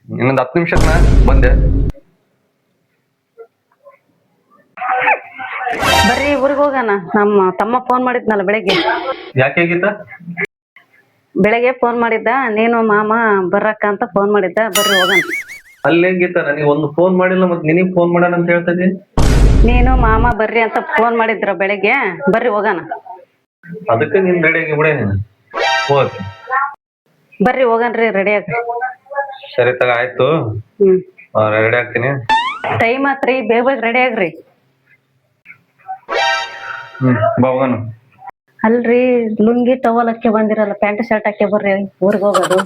ಇನ್ನೊಂದ್ 10 ನಿಮಿಷಕ್ಕ ಬಂದೆ. ಬರ್ರಿ ಊರಿಗೆ ಹೋಗೋಣ. ನಮ್ಮ ತಮ್ಮ ಫೋನ್ ಮಾಡಿದ್ನಲ್ಲ ಬೆಳಗ್ಗೆ. ಯಾಕೆ ಹೇಗಿತ್ತ? ಬೆಳಗ್ಗೆ ಫೋನ್ ಮಾಡಿದ್ದ, ನೀನು ಮಾಮ ಬರ್ರಕ್ಕ ಅಂತ ಫೋನ್ ಮಾಡಿದ್ದ. ಬರ್ರಿ ಹೋಗೋಣ. ಅಲ್ಲಿ ಹೆಂಗಿತ್ತ? ನನಗೆ ಒಂದು ಫೋನ್ ಮಾಡಿಲ್ಲ, ಮತ್ತೆ ನಿನಗ್ ಫೋನ್ ಮಾಡೋಣ ಅಂತ ಹೇಳ್ತಾ ಇದ್ದೀನಿ. ನೀನು ಮಾಮ ಬರ್ರಿ ಅಂತ ಫೋನ್ ಮಾಡಿದ್ರ ಬೆಳಗ್ಗೆ. ಬರ್ರಿ ಹೋಗೋಣ. ಅದಕ್ಕೆ ನೀನ್ ರೆಡಿ ಆಗಿ ಬಿಡೇ ನೀನು ಹೋಗಕ್ಕೆ. ಬರ್ರಿ ಹೋಗನ್ರಿ, ರೆಡಿ ಆಗಿ. ಸರಿ ತಗ, ಆಯ್ತು. ರೆಡಿ ಆಗ್ತೀನಿ. ಟೈಮ್ ಆತ್ರಿ, ಬೇಗ ಬೇಗ ರೆಡಿ ಆಗ್ರಿ. ಬಾ ಹೋಗೋಣ. ಅಲ್ರಿ, ಲುಂಗಿ ಟವಲ್ ಹಾಕಿ ಬಂದಿರಲ್ಲ, ಪ್ಯಾಂಟ್ ಶರ್ಟ್ ಹಾಕಿ ಬರ್ರಿ ಊರಿಗೆ ಹೋಗೋದು.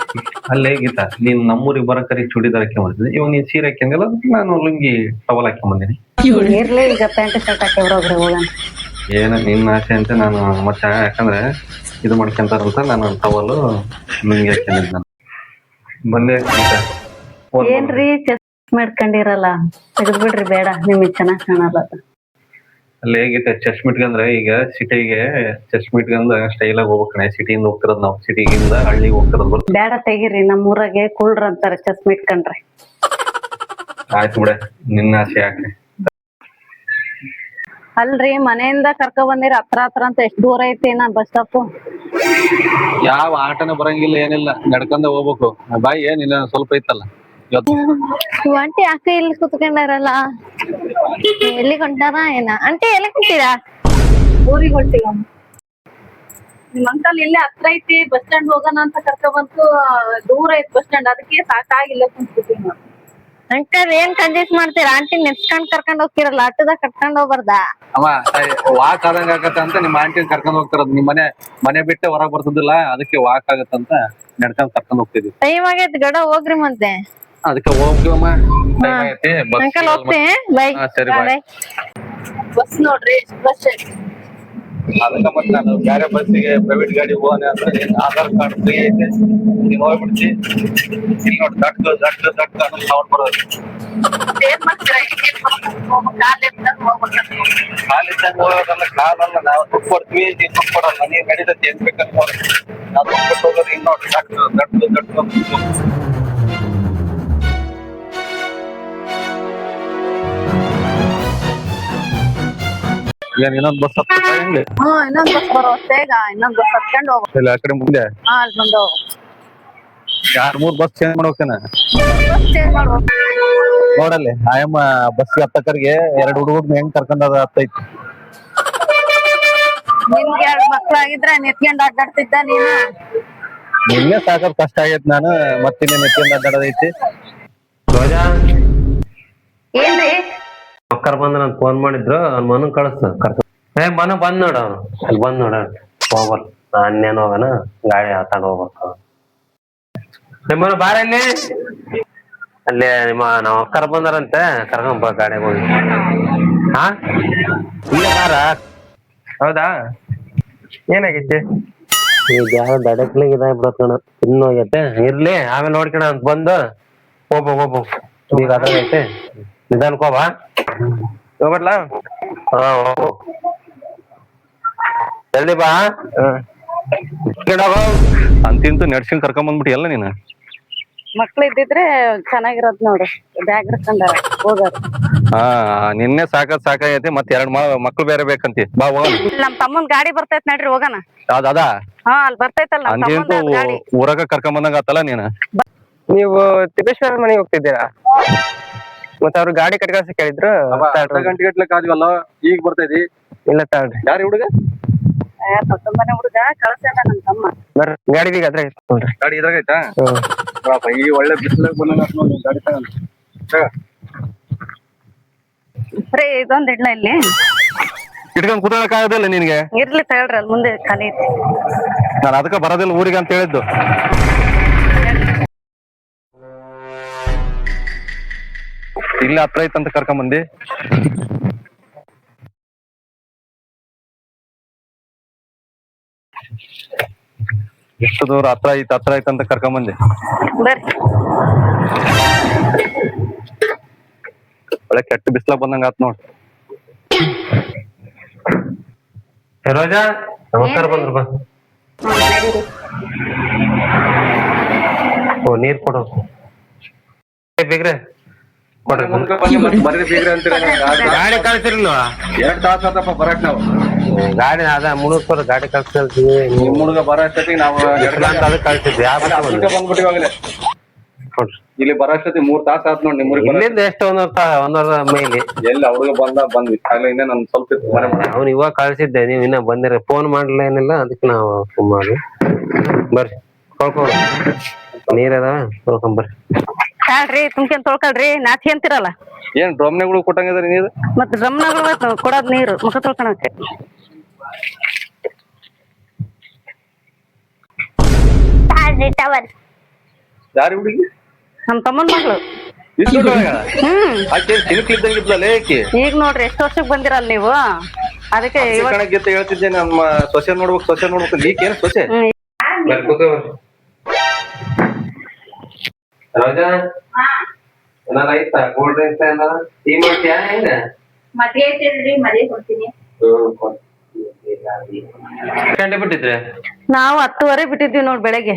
ಅಲ್ಲಿ ಹೇಗಿತ್ತ? ನೀನ್ ನಮ್ಮೂರಿಗೆ ಬರಕರಿ ಚೂಡಿದಾರ್ ಹಾಕಿ ಬಂದಿದ್ದೆ, ಇವಾಗ ನೀನ್ ಸೀರೆ ಹಾಕ್ಯಂದಿಲ್ಲ, ನಾನು ಲುಂಗಿ ಟವಲ್ ಹಾಕಿ ಬಂದಿನಿ. ಇರ್ಲಿ, ಈಗ ಪ್ಯಾಂಟ್ ಶರ್ಟ್ ಹಾಕಿ ಬರೋಗ್ರಿ, ಹೋಗೋಣ. ಏನ ನಿನ್ನ ಆಸೆ ಅಂತ ನಾನು ಮತ್ತೆ, ಯಾಕಂದ್ರೆ ಇದು ಮಾಡ್ಕೊಂತಾರಂತ ನಾನು ಟವಲು ಲುಂಗಿ ಹಾಕ್ಯಂದಿದ್ ನಾನು. ಬಂದೆ. ಏನ್ರಿ ಚೆಸ್ ಮಾಡ್ಕೊಂಡಿರಲ್ಲ, ತೆಗೆದ್ ಬಿಡ್ರಿ, ಬೇಡ ನಿಮಗ್ ಚೆನ್ನಾಗ್ ಕಾಣಲ್ಲ. ಅಲ್ಲಿ ಹೇಗೈತೆ ಚೆಸ್ ಮಿಟ್ಗಂದ್ರೆ, ಈಗ ಸಿಟಿಗೆ ಚೆಸ್ ಮಿಟ್ಗಂದ ಸ್ಟೈಲ್ ಆಗಿ ಹೋಗ್ಬೇಕಣೆ. ಸಿಟಿಯಿಂದ ಹೋಗ್ತಿರೋದು ನಾವು, ಸಿಟಿಗಿಂದ ಹಳ್ಳಿಗೆ ಹೋಗ್ತಿರೋದು ಬರ್ತದೆ. ಬೇಡ ತೆಗಿರಿ, ನಮ್ಮೂರಾಗೆ ಕೂಳ್ರ ಅಂತಾರೆ ಚೆಸ್ ಮಿಟ್ಕಂಡ್ರೆ. ಆಯ್ತು ಬಿಡೆ, ನಿನ್ನ ಆಸೆ ಯಾಕೆ. ಅಲ್ರಿ, ಮನೆಯಿಂದ ಕರ್ಕೊ ಬಂದಿರ, ಹತ್ರ ಅಂತ ಎಷ್ಟ್ ದೂರ ಐತಿ ನಾ ಬಸ್ ಸ್ಟಾಪ್? ಯಾವ ಆಟನ ಬರಂಗಿಲ್ಲ, ಏನಿಲ್ಲ, ನಡ್ಕೊಂಡ ಹೋಗ್ಬೇಕು. ಬಾಯಿ ಏನಿಲ್ಲ, ಸ್ವಲ್ಪ ಐತಲ್ಲ. ಆಂಟಿ ಅಕ್ಕ ಇಲ್ಲಿ ಕುತ್ಕೊಂಡಾರಲ್ಲ, ಎಲ್ಲಿ ಕೊಂಟಾರ ಏನ? ಆಂಟಿ ಎಲ್ಲಿ ಕುಂತೀರಾ? ಊರಿಗೆ ಹೊಂಟಿವ. ನಿಮ್ ಅಂಕಲ್ ಇಲ್ಲೇ ಹತ್ರ ಐತಿ, ಬಸ್ ಸ್ಟ್ಯಾಂಡ್ ಹೋಗೋಣ ಅಂತ ಕರ್ಕೊ ಬಂತು. ದೂರ ಐತಿ ಬಸ್ ಸ್ಟ್ಯಾಂಡ್, ಅದಕ್ಕೆ ಸಾಕಾಗಿಲ್ಲ ಕುಂತ್ಬಿಟ್ಟಿವಿ ನಾವು. ಅಂಕಲ್ ಏನ್ ಕಂಜೂಸ್ ಮಾಡ್ತೀರಾ? ಆಂಟಿ ನೆಚ್ಕೊಂಡ್ ಕರ್ಕೊಂಡ್ ಹೋಗ್ತಿರಲ್ಲ, ಆಟೋದಾಗ ಕರ್ಕೊಂಡ್ ಹೋಗ್ಬಾರ್ದ? ಅವ ವಾಕ್ ಆದಂಗ ಆಗತ್ತ ಅಂತ ನಿಮ್ಮ ಆಂಟಿ ಕರ್ಕೊಂಡ್ ಹೋಗ್ತಿರೋದು. ನಿಮ್ ಮನೆ ಬಿಟ್ಟೆ ಹೊರಗ್ ಬರ್ತದಿಲ್ಲ, ಅದಕ್ಕೆ ವಾಕ್ ಆಗತ್ತಂತ ನಡ್ಕೊಂಡ್ ಕರ್ಕೊಂಡ್ ಹೋಗ್ತಿದ್ವಿ. ಟೈಮ್ ಆಗೈತಿ, ಗಡ ಹೋಗ್ರಿ ಮತ್ತೆ. ಅದಕ್ಕೆ ಹೋಗ್ತೀವಮ್ಮ. ಅಂಕಲ್ ಹೋಗ್ತೀನಿ, ಬೈ. ಸರಿ, ಬಾಯ್. ಬಸ್ ನೋಡ್ರಿ, ಬಸ್ ಅದಕ್ಕೆ ಮತ್ತೆ ನಾನು ಬೇರೆ ಬಸ್ಸಿಗೆ, ಪ್ರೈವೇಟ್ ಗಾಡಿ ಹೋಗೋಣ ಅಂದ್ರೆ ನೀನ್ ಆಧಾರ್ ಕಾರ್ಡ್ ಫ್ರೀ ಐತೆ, ನೀನ್ ಹೋಗ್ಬಿಡ್ತಿ. ಇಲ್ಲಿ ನೋಡಿ, ದಟ್ ಅನ್ನೋ ಸೌಂಡ್ ಬರೋದು. ಕಾಲಿದ್ದಂಗ ಹೋಗೋದಲ್ಲ, ಕಾಲಲ್ಲ. ನಾವು ದುಡ್ಡು ಕೊಡ್ತೀವಿ, ನೀನ್ ದುಡ್ಡು ಕೊಡಲ್ಲ. ನೀನ್ ನಡೀತೈತಿ, ಏನ್ ಬೇಕಂತ ನೋಡಿ. ನಾವು ದುಡ್ಡು ಕೊಟ್ಟು ಹೋಗೋದು ಇಲ್ಲಿ ನೋಡಿ, ದಟ್. ಏನ್ ಇನ್ನೊಂದ್ ಬಸ್ ಹತ್ತ ಹೆಂಗೆ? ಇನ್ನೊಂದ್ ಬಸ್ ಬರೋ ಬೇಗ, ಇನ್ನೊಂದ್ ಬಸ್ ಹತ್ಕೊಂಡು ಹೋಗ್ಬೇಕು. ಇಲ್ಲ, ಆ ಕಡೆ ಮುಂದೆ ಅಲ್ಲಿ ಬಂದು 2-3 ಬಸ್ ಚೇಂಜ್ ಮಾಡ್ಬೇಕನ. ಬಸ್ ಚೇಂಜ್ ಮಾಡ್ಬೇಕು. ನೋಡಲ್ಲಿ ಆಯಮ್ಮ ಬಸ್ ಹತ್ತಕರಿಗೆ 2 ಹುಡುಗರ್ನ ಹೆಂಗ್ ಕರ್ಕೊಂಡ್ ಹತ್ತೈತಿ. ನಿಮ್ಗೆ 2 ಮಕ್ಳಾಗಿದ್ರೆ ನೆತ್ಕೊಂಡ್ ಅಡ್ಡಾಡ್ತಿದ್ದ ನೀನು. ನಿನ್ನೆ ಸಾಕದ್ ಕಷ್ಟ ಆಗೈತ್, ನಾನು ಮತ್ತಿನ್ನೇ ನೆತ್ಕೊಂಡ್ ಅಡ್ಡಾಡೋದೈತಿ. ರೋಜಾ, ಏನ್ರಿ? ಮಕ್ಕರ್ ಬಂದ ನಾನು ಫೋನ್ ಮಾಡಿದ್ರು, ಅವ್ನ ಮನಗ್ ಕಳಿಸ್ತ. ಮನ ಬಂದ್ ನೋಡ, ಅಲ್ಲಿ ಬಂದ್ ನೋಡ. ಹೋಗ್ಬರ್ ನಾನೇನು ಹೋಗೋಣ, ಗಾಡಿ ಹತ್ತಾಗ ಹೋಗ್ಬೇಕು. ನಿಮ್ಮನ ಬಾರ ಇಲ್ಲಿ, ಅಲ್ಲಿ ನಮ್ಮ ಅಕ್ಕರ್ ಬಂದಾರಂತೆ, ಕರ್ಕೊಂಡ್ ಬಾ ಗಾಡಿಯಾಗ ಹೋಗಿ. ಹಾ, ಇಲ್ಲ ಬಾರ. ಹೌದಾ, ಏನಾಗೈತಿ? ಈಗ ಯಾವ ದಡಕ್ಲಿಗೆ ಇದಾಗ್ಬಿಡತ್ತಣ, ಇನ್ನು ಹೋಗೈತೆ. ಇರ್ಲಿ, ಆಮೇಲೆ ನೋಡ್ಕೊಳ ಅಂತ ಬಂದು ಹೋಗ್ಬೋ. ಈಗ ಅದಾಗೈತೆ, ನಿಧಾನಕ್ಕೋಬಾ. ಹೋಗ್ಬರ್ಲಾ? ಹಾ, ಹೋಗು, ಜಲ್ದಿ ಬಾ. ಅಂತಿಂತೂ ನಡ್ಸ್ಕೊಂಡ್ ಕರ್ಕೊಂಡ್ ಬಂದ್ಬಿಟ್ಟಿ ಎಲ್ಲ ನೀನು. ಮಕ್ಳು ಇದ್ದಿದ್ರೆ ಚೆನ್ನಾಗಿರೋದ್ ನೋಡು, ಬ್ಯಾಗ್ ಹಿಡ್ಕೊಂಡ ಹೋಗೋರು. ಹಾ, ನಿನ್ನೆ ಸಾಕಾಗೈತಿ, ಮತ್ತೆ 2 ಮಕ್ಳು ಬೇರೆ ಬೇಕಂತಿ. ಬಾ ಹೋಗೋಣ. ನಮ್ ತಮ್ಮನ್ ಗಾಡಿ ಬರ್ತೈತ್ ನಡ್ರಿ, ಹೋಗೋಣ. ಅದಾ ಹಾ, ಅಲ್ಲಿ ಬರ್ತೈತಲ್ಲ ನಮ್ ಅಂತಿಂತೂ ತಮ್ಮಂದ್ ಗಾಡಿ. ಊರಾಗ ಕರ್ಕೊಂಡ್ ಬಂದಂಗ ಆತಲ್ಲ ನೀನು. ನೀವು ತಿಪ್ಪೇಶ್ವರ ಮನೆಗೆ ಹೋಗ್ತಿದ್ದೀರಾ? ಮತ್ತೆ ಅವ್ರು ಗಾಡಿ ಕಟ್ಕಳ್ಸಿ ಕೇಳಿದ್ರು. ಅರ್ಧ ಗಂಟೆ ಗಟ್ಲೆ ಕಾದ್ವಲ್ಲ, ಈಗ ಬರ್ತೈತಿ. ಇಲ್ಲ ತಾಳ್ರಿ. ಯಾರು ಹುಡುಗ? ಪಕ್ಕದ ಮನೆ ಹುಡುಗ ಕಳ್ಸ್ಯಾನ ನಮ್ ತಮ್ಮ. ಬರ್ರಿ, ಗಾಡಿ ಬೀಗ ಅದ್ರಾಗ ಐತಿ ನೋಡ್ರಿ. ಗಾಡಿ ಇದ್ರಾಗೈತಾ? ಈ ಒಳ್ಳೆ ಬಿಸಿಲಾಗ ಬಂದಂಗ ನೋಡಿ ಗಾಡಿ ತಗೊಂಡು. ಬರೀ ಇದೊಂದ್ ಇಡ್ಲ ಇಲ್ಲಿ ಇಟ್ಕೊಂಡ್ ಕುತ್ಕೊಳಕ್ ಆಗೋದಿಲ್ಲ ನಿನ್ಗೆ? ಇರ್ಲಿ ತಗೊಳ್ರಿ, ಅಲ್ಲಿ ಮುಂದೆ ಖಾಲಿ ಐತಿ. ನಾನು ಅದಕ್ಕೆ ಬರೋದಿಲ್ಲ ಊರಿಗೆ ಅಂತ ಹೇಳಿದ್ದು. ಇಲ್ಲೇ ಹತ್ರ ಐತಂತ ಕರ್ಕೊಂಡ್ ಬಂದಿ. ಎಷ್ಟು ದೂರ? ಹತ್ರ ಐತಂತ ಕರ್ಕೊಂಡ್ ಬಂದೆ. ಬರ್ರಿ. ಒಳ್ಳೆ ಕೆಟ್ಟ ಬಿಸ್ಲಾಗ ಬಂದಂಗ ಆತ್ ನೋಡ್. ರೋಜಾ, ನಮಸ್ಕಾರ. ಬಂದ್ರು ಬಾ. ಓ, ನೀರ್ ಕೊಡು. ಬೇಕ್ರೆ ಕೊಡ್ರಿ ಮುಂದ್ಕ ಬಂದು ಮತ್ತೆ ಬರ್ರಿ ಬೀಗ್ರಿ ಅಂತೀರ ಗಾಡಿ ಕಳ್ಸಿರ್ಲಿಲ್ವಾ 2 ತಾಸ ಆತಪ್ಪ ಬರಕ್ ನಾವು ಗಾಡಿ ಅದ ಮುಳುಗ್ಕೊರ ಗಾಡಿ ಕಳ್ಸಿರ್ತೀವಿ ನಿಮ್ ಹುಡುಗ ಬರೋ ಅಷ್ಟೊತ್ತಿಗೆ ನಾವು ಅಂತ ಅದಕ್ಕೆ ಕಳ್ಸಿದ್ವಿ ಬಂದ್ಬಿಟ್ಟಿವಾಗಲೇ ಕೊಡ್ರಿ ಇಲ್ಲಿ ಬರೋ ಅಷ್ಟೊತ್ತಿಗೆ 3 ತಾಸ ಆತ್ ನೋಡಿ ನಿಮ್ ಇಲ್ಲಿಂದ ಎಷ್ಟು ಒಂದರ ಮೇಲೆ ಎಲ್ಲಿ ಹುಡುಗ ಬಂದ್ವಿ ಆಗ್ಲೇ ಇನ್ನೇ ನನ್ ಸ್ವಲ್ಪ ಇತ್ತು ಮನೆ ಮನೆ ಅವ್ನು ಇವಾಗ ಕಳ್ಸಿದ್ದೆ ನೀವ್ ಇನ್ನ ಬಂದಿರ ಫೋನ್ ಮಾಡ್ಲಿಲ್ಲ ಏನಿಲ್ಲ ಅದಕ್ಕೆ ನಾವು ಸುಮ್ಮನೆ ಬರ್ರಿ ತೊಳ್ಕೊಳ ನೀರ್ ಅದಾವ ತೊಳ್ಕೊಂಬರ್ರಿ ಹೇಳ್ರಿ ತುಂಬ್ಕೊಂಡ್ ತೊಳ್ಕೊಳ್ರಿ ನಾಚಿ ಅಂತಿರಲ್ಲ ಏನ್ ಡ್ರಮ್ನೆಗಳು ಕೊಟ್ಟಂಗಿದ್ರಿ ನೀರು ಮತ್ ಡ್ರಮ್ನಾಗ ಕೊಡೋದ್ ನೀರು ಮುಖ ತೊಳ್ಕೊಳಕ್ಕೆ ಯಾರಿ ಹುಡುಗಿ ನಮ್ ತಮ್ಮನ್ ಮಗಳು ಆಕೆ ಸಿಲುಕ್ಲಿದ್ದಂಗಿದ್ಲಲ್ಲ ಏಕೆ ಈಗ ನೋಡ್ರಿ ಎಷ್ಟ್ ವರ್ಷಕ್ ಬಂದಿರಲ್ಲ ನೀವು ಅದಕ್ಕೆ ಇವಾಗ ಕಣಕ್ಕೆ ಹೇಳ್ತಿದ್ದೆ ನಮ್ಮ ಸೊಸೆ ನೋಡ್ಬೇಕು ನೀಕೇನು ಸೊಸೆ ಬರ್ರಿ ಕೂತ್ಕೊಳ್ರಿ ರೋಜಾ ಏನಾರ ಐತಾ ಕೂಲ್ ಡ್ರಿಂಕ್ಸ್ ಏನಾರ ಟೀ ಮಾಡ್ತೀಯಾ ಹೆಂಗ ಮದ್ವೆ ಐತೇನ್ರಿ ಮದ್ವೆ ಕೊಡ್ತೀನಿ ಗಂಟೆ ಬಿಟ್ಟಿದ್ರೆ ನಾವು 10:30 ಬಿಟ್ಟಿದ್ವಿ ನೋಡ್ ಬೆಳಗ್ಗೆ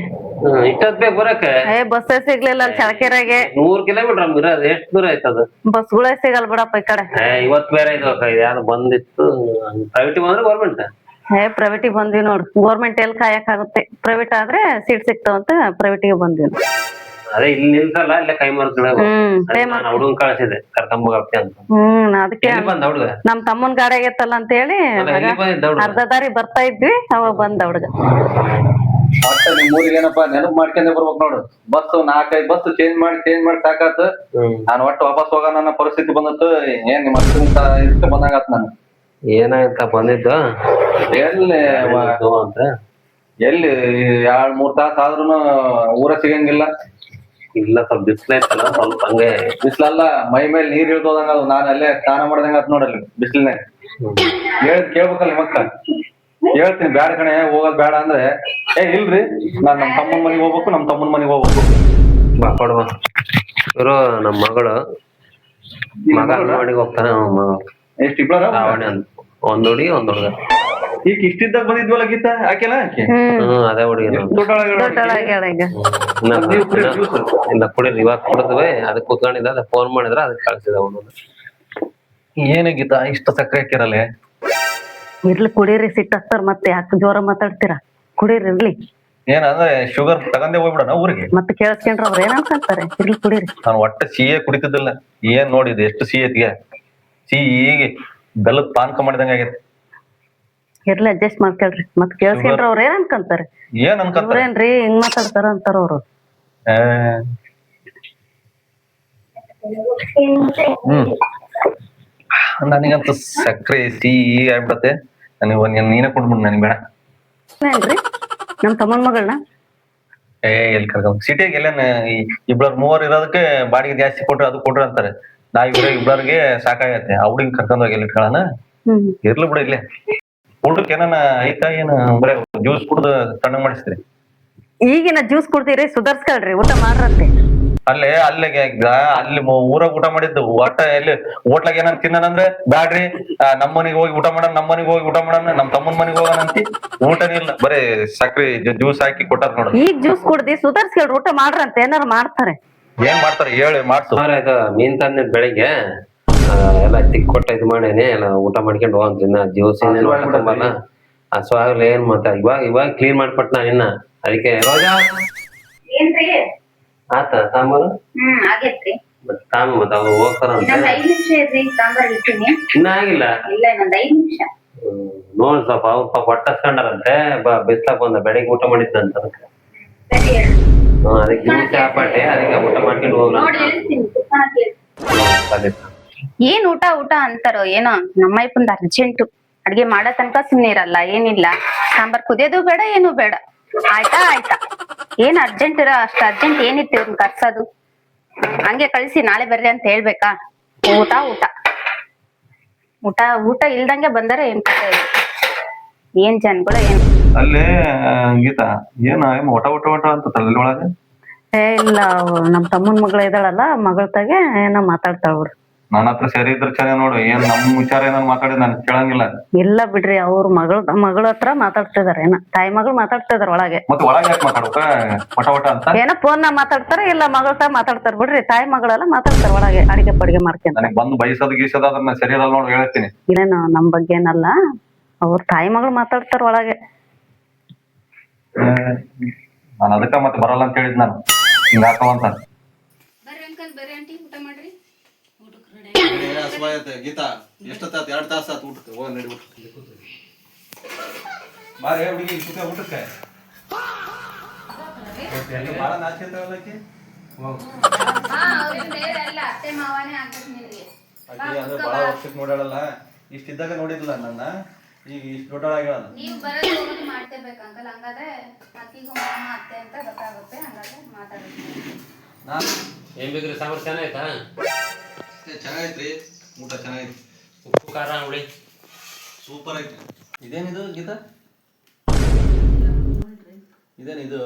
ಇಷ್ಟೊತ್ ಬೇಕು ಬರಕ್ಕೆ ಬಸ್ಸೇ ಸಿಗ್ಲಿಲ್ಲ ಅಲ್ಲಿ ಚಳಕೆರೆಗೆ 100 ಕಿಲೋಮೀಟರ್ ಇರೋದು ಎಷ್ಟು ದೂರ ಆಯ್ತದ ಬಸ್ಗಳೇ ಸಿಗಲ್ ಬಿಡಪ್ಪ ಈ ಕಡೆ ಇವತ್ ಬೇರೆ ಇದು ಯಾರು ಬಂದಿತ್ತು ಪ್ರೈವೇಟ್ ಬಂದ್ರೆ ಗೌರ್ಮೆಂಟ್ ಪ್ರೈವೇಟಿಗೆ ಬಂದ್ವಿ ನೋಡ್ ಗೌರ್ಮೆಂಟ್ ಎಲ್ಲಿ ಕಾಯಕ್ ಆಗುತ್ತೆ ಪ್ರೈವೇಟ್ ಆದ್ರೆ ಸೀಟ್ ಸಿಗ್ತಾವಂತ ಪ್ರೈವೇಟಿಗೆ ಬಂದ್ವಿ ಅದೇ ಇಲ್ಲಿ ನಿಲ್ಸಲ್ಲ ಇಲ್ಲೇ ಕೈ ಮಾರ್ತಾಳೆ ಹುಡುಗನ್ ಕಳ್ಸಿದೆ ಕರ್ಕೊಂಬೋಗಕ್ಕೆ ಅಂತ ಅದಕ್ಕೆ ಬಂದ ಹುಡುಗ ನಮ್ ತಮ್ಮನ್ ಗಾಡಿ ಆಗೈತಲ್ಲ ಅಂತ ಹೇಳಿ ಅರ್ಧ ದಾರಿ ಬರ್ತಾ ಇದ್ವಿ ಅವಾಗ ಬಂದ ಹುಡುಗ ಮತ್ತೆ ನಿಮ್ ಊರಿಗೆ ಏನಪ್ಪಾ ನೆನಪು ಮಾಡ್ಕೊಂಡೆ ಬರ್ಬೇಕು ನೋಡು ಬಸ್ 4-5 ಬಸ್ ಚೇಂಜ್ ಮಾಡಿ ಸಾಕಾತು ನಾನು ಒಟ್ಟು ವಾಪಸ್ ಹೋಗೋಣ ಅನ್ನೋ ಪರಿಸ್ಥಿತಿ ಬಂದತ್ತು ಏನ್ ನಿಮ್ಮ ಇದಕ್ಕೆ ಬಂದಂಗಾತ್ ನಾನು ಏನಾಯ್ತ ಬಂದಿದ್ದು ಎಲ್ಲಿ 2-3 ತಾಸ ಆದ್ರೂನು ಊರ ಸಿಗಂಗಿಲ್ಲ ಇಲ್ಲ ಸ್ವಲ್ಪ ಬಿಸ್ಲೈತಲ್ಲ ಸ್ವಲ್ಪ ಹಂಗೆ ಬಿಸ್ಲಲ್ಲ ಮೈ ಮೇಲೆ ನೀರ್ ಇಳ್ದೋದಂಗ ಅದು ನಾನು ಅಲ್ಲೇ ಸ್ನಾನ ಮಾಡ್ದಂಗ ಆತ್ ನೋಡಲ್ಲಿ ಬಿಸಿಲ್ನಾಗ ಕೇಳ್ಬೇಕಲ್ಲ ಮಕ್ಕ ಹೇಳ್ತೀನಿ ಬ್ಯಾಡ ಕಣೆ ಹೋಗೋದ್ ಬೇಡ ಅಂದ್ರೆ ಇಲ್ರಿ ನಾನ್ ನಮ್ ತಮ್ಮನ್ ಮನೆಗೆ ಹೋಗ್ಬೇಕು ಬಾ ಕೊಡುವ ಇವರು ನಮ್ಮ ಮಗಳು ಮಗ ಅಂಗನವಾಡಿಗೆ ಹೋಗ್ತಾನೆ ಎಷ್ಟ್ ಇಬ್ಬರ ಒಂದ್ ಹುಡುಗಿ ಒಂದ್ ಹುಡುಗ ಈಗ ಇಷ್ಟಿದ್ದಾಗ ಬಂದಿದ್ವಲ್ಲ ಗೀತಾ ಆಕೆಲ್ಲ ಅದೇ ಹುಡುಗಿ ಇಲ್ಲ ಕುಡಿರಿ ಇವಾಗ ಕುಡಿದ್ವಿ ಅದಕ್ಕೆ ಕುತ್ಕೊಂಡಿದ್ದ ಅದ ಫೋನ್ ಮಾಡಿದ್ರ ಅದಕ್ಕೆ ಕಳ್ಸಿದ ಅವನು ಏನೇ ಗೀತಾ ಇಷ್ಟ ಸಕ್ಕರೆ ಹಾಕಿರಲ್ಲ ಇರ್ಲಿ ಕುಡೀರಿ ಸಿಟ್ಟಾಗ್ತಾರ ಮತ್ತೆ ಯಾಕೆ ಜೋರ ಮಾತಾಡ್ತೀರಾ ಕುಡೀರಿ ಇರ್ಲಿ ಏನಂದ್ರೆ ಶುಗರ್ ತಗೊಂಡೇ ಹೋಗ್ಬಿಡೋಣ ಊರಿಗೆ ಮತ್ತೆ ಕೇಳಿಸ್ಕೊಂಡ್ರ ಅವ್ರ ಏನ್ ಅನ್ಕೊಂತಾರೆ ಇರ್ಲಿ ಕುಡೀರಿ ನಾನು ಒಟ್ಟ ಸಿಹಿ ಕುಡಿತಿದ್ದಿಲ್ಲ ಏನ್ ನೋಡಿದ್ ಎಷ್ಟು ಸಿಹಿ ಐತಿಗೆ ಸಿಹಿ ಬೆಲ್ಲದ ಪಾನಕ ಮಾಡಿದಂಗ ಆಗೈತಿ ಇರ್ಲಿ ಅಡ್ಜಸ್ಟ್ ಮಾಡ್ಕೊಳ್ರಿ ಮತ್ ಕೇಳಿಸ್ಕೊಂಡ್ರ ಅವ್ರ ಏನ್ ಅನ್ಕೊಂತಾರೆ ಏನ್ ಅನ್ಕೊಂತಾರೆ ಏನ್ರಿ ಹಿಂಗ್ ಮಾತಾಡ್ತಾರ ಅಂತಾರ ಅವ್ರು ನನಗಂತ ಸಕ್ಕರೆ ಸಿಹಿ ಆಗ್ಬಿಡತ್ತೆ ನನಗೆ ನೀನೇ ಕೊಡ್ಬಿಡು ನನಗೆ ಬೇಡ ಏನ್ರಿ ನಮ್ ತಮ್ಮನ್ ಮಗಳನ್ನ ಎಲ್ಲಿ ಕರ್ಕೊಂಡ್ ಸಿಟಿಯಾಗ ಎಲ್ಲ ಇಬ್ಬರು 3 ಇರೋದಕ್ಕೆ ಬಾಡಿಗೆ ಜಾಸ್ತಿ ಕೊಟ್ರೆ ಅದು ಕೊಟ್ರೆ ಅಂತಾರೆ ಇಬ್ಬರಿಗೆ ಸಾಕಾಗತ್ತೆ ಆ ಹುಡುಗಿ ಕರ್ಕೊಂಡ್ ಹೋಗಿ ಎಲ್ಲಿ ಇಟ್ಕೊಳ್ಳೋಣ ಇರ್ಲಿ ಬಿಡ ಇಲ್ಲೇ ಊಟಕ್ಕೆ ಏನಾನ ಐತಾ ಏನ ಬರೇ ಜ್ಯೂಸ್ ಕುಡ್ದು ತಣ್ಣಗ್ ಮಾಡಿಸ್ತೀರಿ ಈಗಿನ ಜ್ಯೂಸ್ ಕುಡ್ತೀರಿ ಸುಧಾರ್ಸ್ಕೊಳ್ರಿ ಊಟ ಮಾಡ್ರಂತೆ ಅಲ್ಲಿ ಊರಾಗ ಊಟ ಮಾಡಿದ್ದು ಒಟ್ಟ ಎಲ್ಲಿ ಹೋಟ್ಲಾಗ ಏನಂತ ತಿನ್ನೋದಂದ್ರೆ ಬ್ಯಾಡ್ರಿ ನಮ್ಮನಿಗೆ ಹೋಗಿ ಊಟ ಮಾಡೋಣ ನಮ್ ತಮ್ಮನ ಮನೆಗೆ ಹೋಗೋಣ ಅಂತಿ ಊಟನೇ ಇಲ್ಲ ಬರೇ ಸಕ್ರಿ ಜ್ಯೂಸ್ ಹಾಕಿ ಕೊಟ್ಟಾರ ನೋಡ ಈಗ ಜ್ಯೂಸ್ ಕುಡ್ದಿ ಸುಧಾರ್ಸ್ಕೊಳ್ರಿ ಊಟ ಮಾಡ್ರಂತೆ ಏನಾರು ಮಾಡ್ತಾರೆ ಏನ್ ಮಾಡ್ತಾರೆ ಹೇಳಿ ಮಾಡ್ಸು ಇದು ಮೀನ್ ತಂದಿದ್ ಬೆಳಿಗ್ಗೆ ಎಲ್ಲ ತಿಕ್ ಕೊಟ್ಟ ಇದು ಮಾಡೇನಿ ಎಲ್ಲ ಊಟ ಮಾಡ್ಕೊಂಡು ಹೋಗ್ತಿನ್ನ ಜ್ಯೂಸ್ ತುಂಬಲ್ಲ ಹಸುವಾಗ್ಲಿ ಏನ್ ಮತ್ತ ಇವಾಗ ಕ್ಲೀನ್ ಮಾಡ್ಕೊಟ್ಟ ಇನ್ನ ಅದಕ್ಕೆ ರೋಜಾ ಆತ ಸಾಂಬಾರು ಆಗೇತ್ರಿ ಮತ್ತ ಮತ್ತ ಅವ್ರು ಹೋಗ್ತಾರಂತ 5 ನಿಮಿಷ ಇರ್ರಿ ಸಾಂಬಾರ್ ಇಡ್ತೀನಿ ಇನ್ನ ಆಗಿಲ್ಲ ಇಲ್ಲ ಇನ್ನೊಂದ್ 5 ನಿಮಿಷ ನೋಡ್ ಸ್ವಲ್ಪ ಅವ್ರ ಪಾಪ ಹೊಟ್ಟಸ್ಕೊಂಡಾರಂತೆ ಬಿಸ್ಲಾಕ್ ಬಂದ ಬೆಳಿಗ್ಗೆ ಊಟ ಮಾಡಿದ್ದಂತ ಅದಕ್ಕೆ ಅದಕ್ಕೆ ಚಾಪಾಟೆ ಅದಕ್ಕೆ ಊಟ ಮಾಡ್ಕೊಂಡು ಹೋಗ್ಲ ಏನ್ ಊಟ ಅಂತಾರೋ ಏನೋ ನಮ್ಮಯ್ಯಪ್ಪಂದ ಅರ್ಜೆಂಟು ಅಡ್ಗೆ ಮಾಡೋ ತನಕ ಸುಮ್ನೆ ಇರಲ್ಲ ಏನಿಲ್ಲ ಸಾಂಬಾರ್ ಕುದಿಯೋದು ಬೇಡ ಏನು ಬೇಡ ಆಯ್ತಾ ಏನ್ ಅರ್ಜೆಂಟ್ ಇರೋ ಅಷ್ಟ ಅರ್ಜೆಂಟ್ ಏನಿತ್ತು ಇವ್ರನ್ನ ಕರ್ಸೋದು ಹಂಗೆ ಕಳ್ಸಿ ನಾಳೆ ಬರ್ರಿ ಅಂತ ಹೇಳ್ಬೇಕಾ ಊಟ ಇಲ್ದಂಗೆ ಬಂದರೆ ಏನ್ ಜನಗಳು ಏನ್ ಅಲ್ಲೇ ಗೀತಾ ಏನ ಊಟ ಅಂತ ತಲೆಯೊಳಗೆ ಇಲ್ಲ ನಮ್ ತಮ್ಮನ್ ಮಗಳ ಇದಾಳಲ್ಲ ಮಗಳ ತಾಗೆ ಏನೋ ಮಾತಾಡ್ತಾಳ ಬಿಡು ನನ್ನ ಹತ್ರ ಸರಿ ಇದ್ರೆ ಚೆನ್ನಾಗಿ ನೋಡು ಏನ್ ನಮ್ ವಿಚಾರ ಏನಾರು ಮಾತಾಡಿ ನಾನು ಕೇಳಂಗಿಲ್ಲ. ಇಲ್ಲ ಬಿಡ್ರಿ, ಅವ್ರ ಮಗಳ ಹತ್ರ ಮಾತಾಡ್ತಿದಾರ, ಏನ ತಾಯಿ ಮಗಳು ಮಾತಾಡ್ತಿದಾರ ಒಳಗೆ. ಮತ್ತೆ ಒಳಗೆ ಯಾಕೆ ಮಾತಾಡ್ಕ ವಟ ವಟ ಅಂತ? ಏನೋ ಫೋನ್ ನಾಗ ಮಾತಾಡ್ತಾರ, ಇಲ್ಲ ಮಗಳ ಹತ್ರ ಮಾತಾಡ್ತಾರ ಬಿಡ್ರಿ. ತಾಯಿ ಮಗಳೆಲ್ಲ ಮಾತಾಡ್ತಾರ ಒಳಗೆ ಅಡಿಗೆ ಪಡಿಗೆ ಮಾಡ್ಕೊಂತ. ನನಗೆ ಬಂದು ಬಯಸೋದ್ ಗೀಸೋದ್ ಅದನ್ನ ಸರಿ ಇರಲ್ಲ ನೋಡು ಹೇಳ್ತೀನಿ. ಇಲ್ಲೇನು ನಮ್ ಬಗ್ಗೆ ಏನಲ್ಲ, ಅವ್ರ ತಾಯಿ ಮಗಳು ಮಾತಾಡ್ತಾರ ಒಳಗೆ. ನಾನು ಅದಕ್ಕ ಮತ್ತೆ ಬರಲ್ಲ ಅಂತ ಹೇಳಿದ್ ನಾನು ಹಿಂಗ ಹಾಕವಂತ. ಬರ್ರಿ ಅಂಕಲ್, ಬರ್ರಿ ಆಂಟಿ, ಊಟ ಮಾಡ್ರಿ. ಗೀತಾ ಎಷ್ಟೊತ್ತ 2 ತಾಸ ಆತು ಊಟಕ್ಕೆ. ಹೋಗ ನಡಿ ಊಟಕ್ಕೆ ಬಾರೇ ಹುಡುಗಿ ಊಟಕ್ಕೆ. ಬಾಳ ನಾಚಿ ಅಂತವಲ್ಲಕ್ಕೆ ಅತ್ತೆ ಮಾವನೇ ಆಗ್ಬೇಕು ನಿನಗೆ. ಅಂದ್ರೆ ಬಾಳ ವರ್ಷಕ್ಕೆ ನೋಡಾಡಲ್ಲ, ಇಷ್ಟಿದ್ದಾಗ ನೋಡಿದ್ಲ ನನ್ನ, ಈಗ ಇಷ್ಟು ದೊಡ್ಡಳಾಗ್ಯಾಳ. ನೀವು ಬರೋದು ಹೋಗೋದು ಮಾಡ್ತಿರ್ಬೇಕು ಅಂಕಲ್, ಹಂಗಾದ್ರೆ ಅತ್ತಿಗೂ ಮಾಮ ಅತ್ತೆ ಅಂತ ಗೊತ್ತಾಗುತ್ತೆ. ಹಂಗಾದ್ರೆ ಮಾತಾಡುತ್ತೆ. ನಾನು ಏನ್ ಬೇಕ್ರಿ ಸಾಂಬಾರ್ ಚೆನ್ನಾಯ್ತಾ? ಚೆನ್ನಾಗೈತ್ರಿ, ಊಟ ಚೆನ್ನಾಗೈತಿ. ಉಪ್ಪು ಖಾರ ಹುಳಿ ಸೂಪರ್ ಐತಿ. ಇದೇನಿದು ಗೀತಾ? ಇದೇನಿದು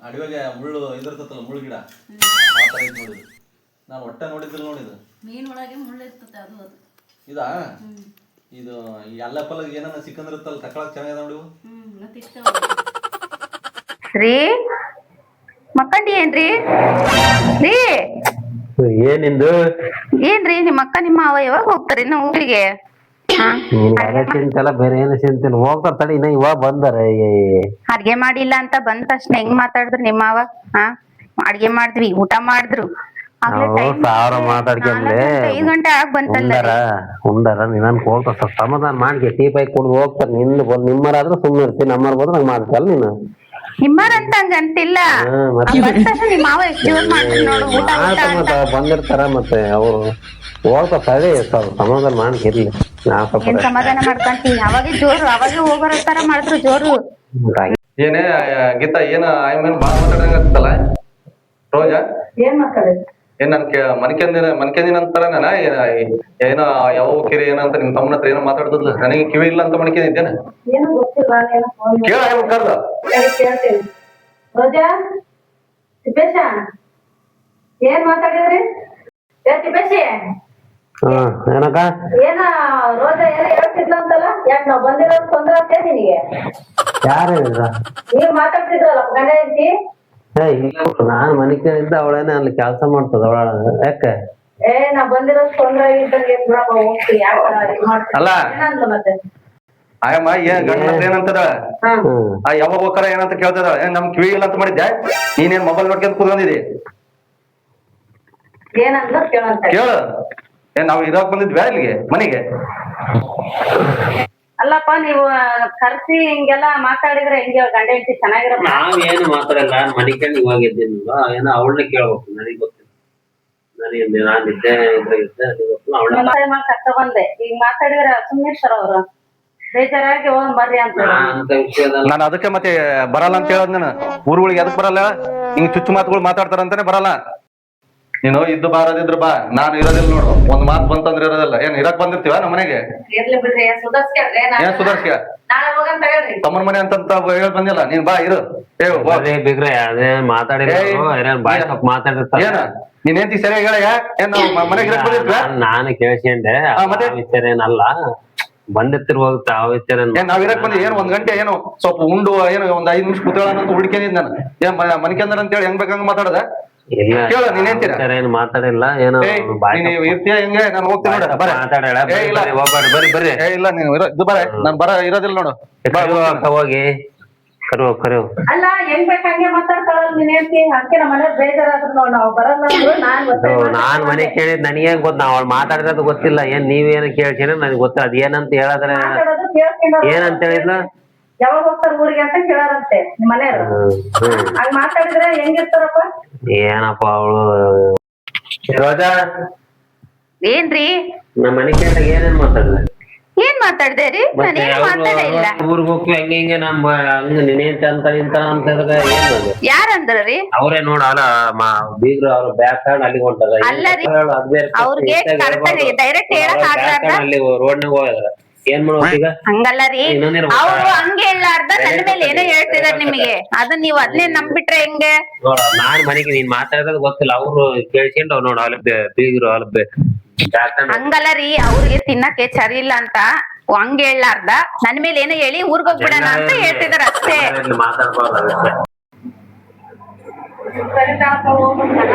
ಅಡಿವೆಗೆ ಮುಳ್ಳು ಇದಿರ್ತತಲ್ಲ, ಮುಳ್ಳು ಗಿಡ ಆ ಥರ ಐತಿ ನೋಡಿ. ನಾನು ಒಟ್ಟೆ ನೋಡಿದ್ದಿಲ್ಲ ನೋಡಿದು. ಮೀನ್ ಒಳಗೆ ಮುಳ್ಳು ಇರ್ತದೆ ಅದು. ಇದಾ? ಇದು ಎಲ್ಲ ಪಲ್ಲಾಗ ಏನಾನ ಸಿಕ್ಕಂದಿರುತ್ತಲ್ಲ, ತಕೊಳಕ್ ಚೆನ್ನಾಗಿದೆ ನೋಡಿ. ಮತ್ತೆ ಇಷ್ಟ ರೀ ಮಕ್ಕಂಡಿ ಏನ್ರಿ? ರೀ ಏನಿಂದು ಏನ್ರಿ ನಿಮ್ಮ ಅಕ್ಕ ನಿಮ್ಮ ಅವ ಯಾವಾಗ ಹೋಗ್ತಾರ ಇನ್ನು ಊರಿಗೆ? ಚಿಂತೆಲ್ಲ ಬೇರೆ ಏನು ಚಿಂತಿಲ್ಲ, ಹೋಗ್ತಾರ ತಡಿ. ಇನ್ನ ಇವಾಗ ಬಂದಾರ. ಅಡ್ಗೆ ಮಾಡಿಲ್ಲ ಅಂತ ಬಂದ ತಕ್ಷಣ ಹೆಂಗ್ ಮಾತಾಡಿದ್ರು ನಿಮ್ಮ ಅವ? ಅಡ್ಗೆ ಮಾಡಿದ್ವಿ, ಊಟ ಮಾಡಿದ್ರು, ಸಾವಿರ ಮಾತಾಡ್ಕೊಂಡ್ಲೆ 5 ಗಂಟೆ ಆಗ್ ಬಂತಲ್ಲ. ಉಂಡಾರ ನಿನ್ನ ಹೋಗ್ತಾರ, ಸ್ವಲ್ಪ ಸಮಾಧಾನ ಮಾಡಿ ಟೀ ಪೈ ಕುಡ್ದು ಹೋಗ್ತಾರ. ನಿಮ್ಮರಾದ್ರೂ ಸುಮ್ಮನೆ ಇರ್ತೀನಿ, ನಮ್ಮರ್ ಬಂದ್ರೆ ನಂಗೆ ಮಾಡ್ತಲ್ಲ ನೀನು. ನಿಮ್ಮರಂತ ಹಂಗ ಅಂತಿಲ್ಲ, ಬಂದ ತಕ್ಷಣ ನಿಮ್ಮ ಮಾವ ಎಷ್ಟು ಜೋರ್ ಮಾಡ್ತೀನಿ ನೋಡು ಊಟ ಊಟ ಅಂತ. ಬಂದಿರ್ತಾರ ಮತ್ತೆ ಅವ್ರು ಹೋಗ್ತಾರ. ಸರಿ ಸ್ವಲ್ಪ ಸಮಾಧಾನ ಮಾಡ್ಕಿರ್ಲಿ. ಏನ್ ಸಮಾಧಾನ ಮಾಡ್ಕೊಂತೀನಿ? ಅವಾಗೆ ಜೋರು, ಅವಾಗೆ ಹೋಗೋರ ತರ ಮಾಡಿದ್ರು ಜೋರು. ಏನೇ ಗೀತಾ, ಏನ ಆಮೇಲೆ ಬಾಳ ಮಾತಾಡಂಗತ್ತಲ್ಲ ರೋಜಾ? ಏನ್ ಮಾತಾಡಿದ್? ಏನ್ ನನ್ ಮನ್ಕೆಂದಿನ ಅಂತಾರನ ಏನೋ ಯಾವ ಕಿರಿ ಏನಂತ ನಿಮ್ ತಮ್ಮನ ಹತ್ರ ಏನೋ ಮಾತಾಡ್ತದ್ಲ, ನನಗೆ ಕಿವಿ ಇಲ್ಲ ಅಂತ ಮನ್ಕೊಂಡಿದ್ದೇನೆ. ಏನು ಗೊತ್ತಿಲ್ಲ, ಕೇಳ ಕರ್ದ ಕೇಳ್ತೇನೆ. ರೋಜಾ, ತಿಪ್ಪೇಶ ಏನ್ ಮಾತಾಡಿದ್ರಿ? ತಿಪ್ಪೇಶಿ ಏನಕ್ಕ? ಏನ ರೋಜಾ ಏನ ಹೇಳ್ತಿದ್ಲ ಅಂತಲ್ಲ, ಯಾಕೆ ನಾವ್ ಬಂದಿರೋದು ತೊಂದ್ರೆ ಆಗ್ತೇ ನಿನಗೆ? ಯಾರು ಹೇಳಿದ್ರ? ನೀವ್ ಮಾತಾಡ್ತಿದ್ರಲ್ಲ ಗಂಡ ಹೆಂಡತಿ. ನಾನ್ ಮನಿಕಂದ ಅವಳೇನೆ ಅಲ್ಲಿ ಕೆಲಸ ಮಾಡ್ತದ ಅವಳ. ಯಾಕೆ? ನಾ ಬಂದಿರೋದು ತೊಂದ್ರೆ ಆಗಿದ್ದಂಗೆ ಹೋಗ್ತಿ. ಅಲ್ಲ ಏನಂತ ಮತ್ತೆ ಆಯಮ್ಮ ಏನ್ ಗಂಡ ಏನಂತದ ಯಾವಾಗ ಹೋಗ್ತಾರ ಏನಂತ ಕೇಳ್ತದ. ನಮ್ ಕಿವಿ ಇಲ್ಲ ಅಂತ ಮಾಡಿದ್ದೆ, ನೀನೇನ್ ಮೊಬೈಲ್ ನೋಡ್ಕೊಂಡ್ ಕೂತ್ಕೊಂಡಿದಿ? ಏನಂತ ಕೇಳಂತ. ಕೇಳು, ಏನ್ ನಾವ್ ಇರಾಕ್ ಬಂದಿದ್ವಿ ಇಲ್ಲಿಗೆ ಮನೆಗೆ? ಅಲ್ಲಪ್ಪ, ನೀವು ಕರ್ಸಿ ಹಿಂಗೆಲ್ಲಾ ಮಾತಾಡಿದ್ರೆ ಹೆಂಗೆ ಗಂಡ ಹೆಂಡತಿ ಚೆನ್ನಾಗಿರಲ್ಲ? ನಾವೇನು ಮಾತಾಡಲ್ಲ, ನಾನ್ ಮನಿಕಂಡ್ ಇವಾಗ ಎದ್ದೇನಿಲ್ವಾ, ಏನೋ ಅವಳನ್ನ ಕೇಳ್ಬೇಕು. ನನಗ್ ಗೊತ್ತಿಲ್ಲ, ನನಗೆ ನಾನ್ ನಿದ್ದೆ ಇದ್ರಾಗಿದ್ದೆ, ಅವಳ ಕರ್ಕ ಬಂದೆ. ಈಗ ಮಾತಾಡಿದ್ರೆ ಸುಮ್ನೇಶ್ವರ ಅವ್ರು ಬೇಜಾರಾಗಿ ಹೋಗ್ ಬರ್ರಿ ಅಂತ. ಅಂತ ವಿಷಯದಲ್ಲ. ನಾನು ಅದಕ್ಕೆ ಮತ್ತೆ ಬರಲ್ಲ ಅಂತ ಹೇಳದ್. ನಾನು ಊರುಗಳಿಗೆ ಎದಕ್ ಬರಲ್ಲ? ಹಿಂಗ್ ಚುಚ್ಚು ಮಾತುಗಳು ಮಾತಾಡ್ತಾರ ಅಂತಾನೆ ಬರಲ್ಲ. ನೀನು ಇದ್ದು ಬಾರದಿದ್ರು ಬಾ, ನಾನು ಇರೋದಿಲ್ಲ ನೋಡು. ಒಂದ್ ಮಾತು ಬಂತಂದ್ರೆ ಇರೋದಿಲ್ಲ. ಏನ್ ಇರಕ್ ಬಂದಿರ್ತೀವ ನಮ್ಮ ಮನೆಗೆ? ಇರ್ಲಿ ಬಿಡ್ರಿ, ಸುಧಾರ್ಸ್ಕೊಳ್ರಿ. ಏನ್ ಸುಧಾರ್ಸ್ಕ? ನಾಳೆ ಹೋಗಂತ ಹೇಳ್ರಿ. ತಮ್ಮನ ಮನೆ ಅಂತ ಹೇಳಿ ಬಂದಿಲ್ಲ ನೀನ್, ಬಾ ಇರು. ಬಿಗ್ರೆ ಅದೇ ಮಾತಾಡಿ ಬಾಯ್ ಸ್ವಲ್ಪ ಮಾತಾಡಿರ್ತಾರ. ಏನ ನೀನ್ ಏಂತಿ ಸರಿಯಾಗಿ ಹೇಳ? ಏನ್ ಮನೆಗೆ ಇರಕ್ ಬಂದಿರ್ತೀವ? ನಾನು ಕೇಳ್ಕೊಂಡೆ, ಮತ್ತೆ ವಿಚಾರ ಏನಲ್ಲ, ಬಂದಿರ್ತಿರ್ ಹೋಗುತ್ತೆ ಆ ವಿಚಾರ. ಏನ್ ನಾವ್ ಇರಕ್ ಬಂದಿ? ಏನು 1 ಗಂಟೆ ಏನೋ ಸ್ವಲ್ಪ ಉಂಡು ಏನೋ ಒಂದ್ 5 ನಿಮಿಷ ಕೂತ್ಕೊಳ್ಳೋಣ ಅಂತ ಹುಡ್ಕೊಂಡಿದ್ ನಾನು. ಏನ್ ಮನಿಕಂದ್ರ ಅಂತ ಹೇಳಿ ಹೆಂಗ್ ಬೇಕಂಗ ಮಾತಾಡದ? ಇಲ್ಲ ಕೇಳು, ನೀನ್ ಏನ್ತೀರ? ಏನ್ ಮಾತಾಡಿಲ್ಲ, ಏನೋ ಇರ್ತೀಯ ಹೆಂಗೆ? ನಾನು ಹೋಗ್ತೀನಿ ನೋಡ. ಮಾತಾಡಲ್ಲ. ಬರ್ರಿ ಬರ್ರಿ. ಇಲ್ಲ ನೀನು ಇದು ಬರ, ನಾನ್ ಇರೋದಿಲ್ಲ ನೋಡು. ಹೋಗಿ ಕರು ಅಲ್ಲ, ಹೆಂಗ್ ಬೇಕ ಹಂಗೆ ಮಾತಾಡ್ತಾಳಲ್ಲ ನೀನ್ ಹೇಳ್ತಿ. ಅದಕ್ಕೆ ನಮ್ಮ ಮನೆ ಬೇಜಾರಾದ್ರು ನೋಡ್, ನಾವು ಬರಲ್ಲ ಅಂದ್ರು ನಾನ್ ಮನೆ ಕೇಳಿದ್ ನನಗೇನ್ ಗೊತ್ತ, ನಾವ್ ಅವ್ಳು ಮಾತಾಡಿರೋದು ಗೊತ್ತಿಲ್ಲ. ಏನ್ ನೀವೇನು ಕೇಳ್ತೀನಿ ನನಗೆ ಗೊತ್ತಿಲ್ಲ. ಅದ್ ಏನಂತ ಹೇಳದ್ರೆ ಏನಂತ ಹೇಳಿದ್ಲ? ಯಾವಾಗ ಹೋಗ್ತಾರ ಊರಿಗೆ ಅಂತ ಕೇಳಾರಂತೆ ನಿಮ್ ಮನೆಯವ್ರು. ಹಂಗ ಮಾತಾಡಿದ್ರೆ ಹೆಂಗಿರ್ತಾರಪ್ಪ? ಏನಪ್ಪ ಅವಳು ರೋಜಾ ಏನ್ರಿ ನಮ್ಮ ಮನೆ ಕೇಳಿದಾಗ ಏನೇನ್ ಮಾತಾಡಿದ್ರೆ? ಏನ್ ಮಾತಾಡ್ದೆ ರೀ? ನಾನೇನ್ ಮಾತಾಡ ಇಲ್ಲ. ಊರ್ಗ್ ಹೋಗ್ತೀವಿ ಹಂಗ ಹಿಂಗೆ ನಮ್ ಹಂಗ ನೀನೇಂತ ಅಂತ ಇಂತ ಅಂತ ಏನದು? ಯಾರಂದ್ರಿ? ಅವ್ರೇ ನೋಡ, ಅಲ್ಲ ಬೀಗ್ರು ಅವ್ರ ಬ್ಯಾಕ್ ಸೈಡ್ ಅಲ್ಲಿ ಹೊಂಟದ. ಅಲ್ಲ ರೀ, ಅವ್ರಿಗೆ ಕರೆಕ್ಟಾಗಿ ಡೈರೆಕ್ಟ್ ಹೇಳಕ್ ಆಗ್ಲಾರ್ದ ಅಲ್ಲಿ ರೋಡ್ನಾಗ ಹೋಗಿದ್ರ ಏನ್ ಮಾಡ್ಬೇಕು ಈಗ? ಹಂಗಲ್ಲ ರೀ, ಅವ್ರು ಹಂಗೆ ಹೇಳಾರ್ದ ನನ್ನ ಮೇಲೆ ಏನೋ ಹೇಳ್ತಿದಾರ ನಿಮಗೆ. ಅದನ್ನ ನೀವ್ ಅದನ್ನೇ ನಂಬಿಟ್ರೆ ಹೆಂಗೆ? ನೋಡ, ನಾನ್ ಮನೆಗೆ ನೀನ್ ಮಾತಾಡೋದ್ ಗೊತ್ತಿಲ್ಲ. ಅವ್ರು ಕೇಳ್ಕೊಂಡ್ ನೋಡ, ಅಲ್ಲಿ ಬೀಗ್ರು ಅಲ್ಲಿ ಹಂಗಲ್ಲ ರೀ ಅವ್ರಿಗೆ ತಿನ್ನಕ್ಕೆ ಸರಿ ಇಲ್ಲ ಅಂತ ಹಂಗ ಹೇಳಾರ್ದ ನನ್ ಮೇಲೆ ಏನೋ ಹೇಳಿ ಊರ್ಗ್ ಹೋಗ್ಬಿಡಣ ಅಂತ ಹೇಳ್ತಿದಾರ ಅಷ್ಟೇ. ಸರಿ ತಾಳಪ್ಪ ಹೋಗ್ಬಿಡ್ತಾನ.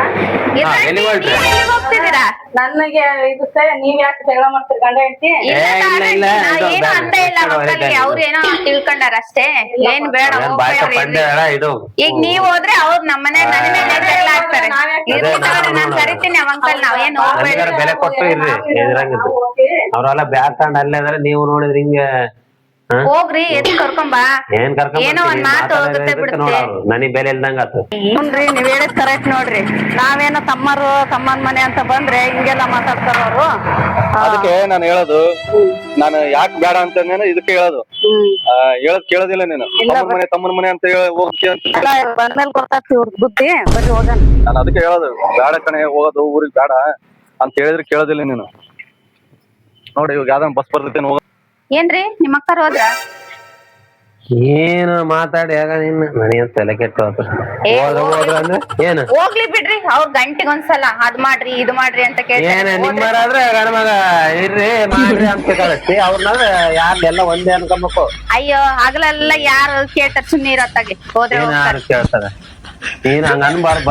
ಇರ್ರಿ, ಎಲ್ಲಿಗ್ ನೀವ್ ಹೊರ್ಟ್ರಿ? ಎಲ್ಲಿಗ್ ಹೋಗ್ತಿದೀರಾ? ನನಗೆ ಇದಕ್ಕೆ ನೀವ್ ಯಾಕೆ ಜಗಳ ಮಾಡ್ತೀರಿ ಗಂಡ ಹೆಂಡತಿ? ಇಲ್ಲ ಇಲ್ಲ, ಇಲ್ಲ, ನಾ ಇದು ಏನು ಬೇಡ. ಅಂದೇ ಇಲ್ಲ ಮಕ್ಕಳಿಗೆ, ಅವ್ರೇನೋ ತಿಳ್ಕೊಂಡಾರ ಅಷ್ಟೇ. ಏನ್ ಬೇಡ ಹೋಗ್ಬೇಡ್ರಿ. ಇದು ಈಗ ನೀವ್ ಹೋದ್ರೆ ಅವ್ರು ನಮ್ಮನೆ ನನ್ನ ಮೇಲೆ ಜಗಳ ಆಡ್ತಾರೆ. ಇರ್ಲಿ ತಗೊಳ್ರಿ, ನಾನ್ ಕರಿತೀನಿ ಅವ್ ಅಂಕಲ್, ನಾವೇನ್ ಹೋಗ್ಬೇಡ. ನನ್ಗಾರ ಬೆಲೆ ಕೊಟ್ಟು ಇರ್ರಿ ಎದುರಂಗಿದ್ದು ಅವ್ರೆಲ್ಲ ಬ್ಯಾಕಂಡ್ ಅಲ್ಲೇ ಇದಾರೆ, ನೀವು ನೋಡಿದ್ರಿ ಹಿಂಗೆ ಹೋಗ್ರಿ ಎದ್ ಕರ್ಕೊಂಬಾ. ಏನ್ ಕರ್ಕೊಂಡ್ ಏನೋ ಒಂದ್ ಮಾತು ಹೋಗುತ್ತೆ ಬಿಡುತ್ತೆ. ನನಗ್ ಬೆಲೆ ಇಲ್ದಂಗ ಆತು. ಹುನ್ರಿ ನೀವ್ ಹೇಳಿದ್ ಕರೆಕ್ಟ್ ನೋಡ್ರಿ. ನಾವೇನೋ ತಮ್ಮರು ತಮ್ಮನ ಮನೆ ಅಂತ ಬಂದ್ರೆ ಹಿಂಗೆಲ್ಲ ಮಾತಾಡ್ತಾರ ಅವ್ರು. ಅದಕ್ಕೆ ನಾನು ಹೇಳೋದು, ನಾನು ಯಾಕೆ ಬೇಡ ಅಂತ ಇದಕ್ಕೆ ಹೇಳೋದು. ಹೇಳದ್ ಕೇಳೋದಿಲ್ಲ ನೀನು. ತಮ್ಮನ ಮನೆ ಅಂತ ಹೋಗ್ತಿ ಅಂತ ಬಂದ್ಮೇಲೆ ಗೊತ್ತಾಗ್ತಿ ಇವ್ರ ಬುದ್ಧಿ. ಬರ್ರಿ ಹೋಗೋಣ. ನಾನು ಅದಕ್ಕೆ ಹೇಳೋದು, ಬೇಡ ಕಣೆ ಹೋಗೋದು ಊರಿಗೆ ಬೇಡ ಅಂತ ಹೇಳಿದ್ರೆ ಕೇಳೋದಿಲ್ಲ ನೀನು. ನೋಡಿ ಇವಾಗ ಯಾವ್ದೋ ಬಸ್ ಬರ್ತೈತೆ ಹೋಗ. ಏನ್ರಿ ನಿಮ್ ಅಕ್ಕರ್ ಹೋದ್ರ? ಏನು ಮಾತಾಡಿ ಆಗ ನಿನ್ನ ನನಗೆ ತಲೆ ಕೆಟ್ಟು ಏ, ಹೋದ್ರ ಅಂದ್ರೆ ಏನು ಹೋಗ್ಲಿ ಬಿಡ್ರಿ, ಅವ್ರ ಗಂಟೆಗೊಂದ್ಸಲ ಅದ್ ಮಾಡ್ರಿ ಇದು ಮಾಡ್ರಿ ಅಂತ ಏನ ಕೇಳ್ತಾರೆ. ನಿಮ್ಮರಾದ್ರೆ ಗಣಮಗ ಇರ್ರಿ ಮಾಡ್ರಿ ಅಂತ ಕೇಳತ್ತಿ, ಅವ್ರನ್ನಾದ್ರೆ ಯಾರ್ದೆಲ್ಲ ಒಂದೇ ಅನ್ಕೊಬೇಕು. ಅಯ್ಯೋ ಹಗಲೆಲ್ಲ ಯಾರು ಕೇಳ್ತಾರ, ಸುಮ್ಮನೆ ಇರತ್ತಾಗೆ ಹೋದ್ರೆ ಏನ್ ಹೋಗ್ತಾರೆ. ಯಾರು ಕೇಳ್ತಾರ? ನೀನ್ ಹಂಗ ಅನ್ಬಾರ್ದು.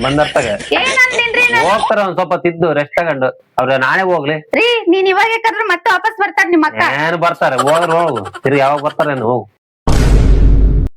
ಬಂದರ್ತಾಗ ಏನಂತೀನ್ರಿ ಹೋಗ್ತಾರ ಒಂದ್ ಸ್ವಲ್ಪ ತಿದ್ದು ರೆಸ್ಟ್ ತಗೊಂಡು. ಅವ್ರ ನಾಳೆ ಹೋಗ್ಲಿ ರೀ, ನೀನ್ ಇವಾಗ ಯಾಕಂದ್ರೆ ಮತ್ತೆ ವಾಪಸ್ ಬರ್ತಾರ ನಿಮ್ಮ ಅಕ್ಕ. ಏನ್ ಬರ್ತಾರೆ, ಹೋದ್ರು ಹೋಗು. ತಿರ್ಗಿ ಯಾವಾಗ ಬರ್ತಾರೇನು ಹೋಗು.